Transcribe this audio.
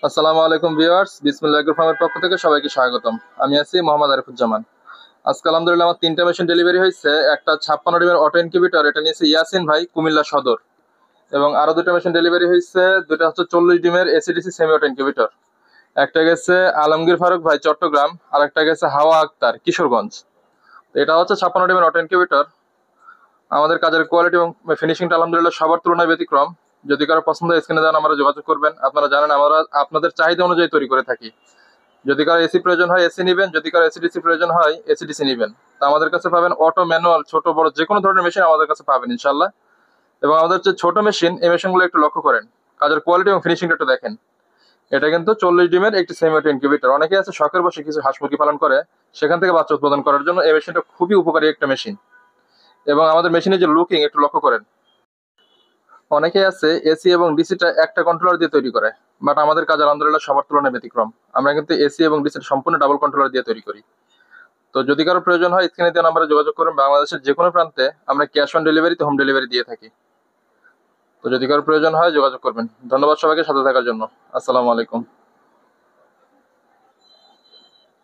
আসসালামু আলাইকুম ভিউয়ার্স, বিসমিল্লাহির রহমানির ফার্মের পক্ষ থেকে সবাইকে স্বাগতম। আমি আছি মোহাম্মদ আরিফুজ্জামান। আজকে আলহামদুলিল্লাহ আমার 3টা মেশিন ডেলিভারি হয়েছে। একটা 56 ডিমের অটো ইনকিউবেটর, এটা নিয়েছে ইয়াসিন ভাই, কুমিল্লা সদর। এবং আরো 2টা মেশিন ডেলিভারি হয়েছে, দুটো হচ্ছে 40 ডিমের এসিডিসি সেমি অটো ইনকিউবেটর। একটা গেছে আলমগীর ফারুক ভাই চট্টগ্রাম, আর একটা গেছে হাওয়া আক্তার কিশোরগঞ্জ। তো এটা হচ্ছে 56 ডিমের অটো ইনকিউবেটর। আমাদের কাজের কোয়ালিটি এবং ফিনিশিংটা আলহামদুলিল্লাহ সবার তুলনায় ব্যতিক্রম। যদি কারো পছন্দ হয় স্ক্রিনে দেন, আমরা যোগাযোগ করবেন। আপনারা জানেন আমরা আপনাদের চাহিদা অনুযায়ী তৈরি করে থাকি। যদি কারো এসি প্রয়োজন হয় এসি নিবেন, যদি কারো এসিডিসি প্রয়োজন হয় এসিডিসি নিবেন। তো আমাদের কাছে পাবেন অটো, ম্যানুয়াল, ছোট বড় যে কোনো ধরনের মেশিন আমাদের কাছে পাবেন ইনশাল্লাহ। এবং আমাদের যে ছোট মেশিন, এই মেশিনগুলো একটু লক্ষ্য করেন, কাজের কোয়ালিটি এবং ফিনিশিংটা একটু দেখেন। এটা কিন্তু 40 ডিমের একটি সেমি অটো ইনকিউবেটর। অনেকে আছে শখের বসে কিছু হাঁস মুরগি পালন করে, সেখান থেকে বাচ্চা উৎপাদন করার জন্য এই মেশিনটা খুবই উপকারী একটা মেশিন। এবং আমাদের মেশিনের যে লুকিং একটু লক্ষ্য করেন। অনেকে আছে এসি এবং ডিসিটা একটা কন্ট্রোলার দিয়ে তৈরি করে, বাট আমাদের কাজ আলহামদুলিল্লাহ সবার তুলনায় ব্যতিক্রম। আমরা কিন্তু এসি এবং ডিসিটা সম্পূর্ণ ডাবল কন্ট্রোলার দিয়ে তৈরি করি। তো যদি কারো প্রয়োজন হয় স্ক্রিনে দেওয়া নাম্বারে যোগাযোগ করুন। বাংলাদেশের যে কোনো প্রান্তে আমরা ক্যাশ অন ডেলিভারিতে হোম ডেলিভারি দিয়ে থাকি। তো যদি কারো প্রয়োজন হয় যোগাযোগ করবেন। ধন্যবাদ সবাইকে সাথে থাকার জন্য। আসসালামু আলাইকুম।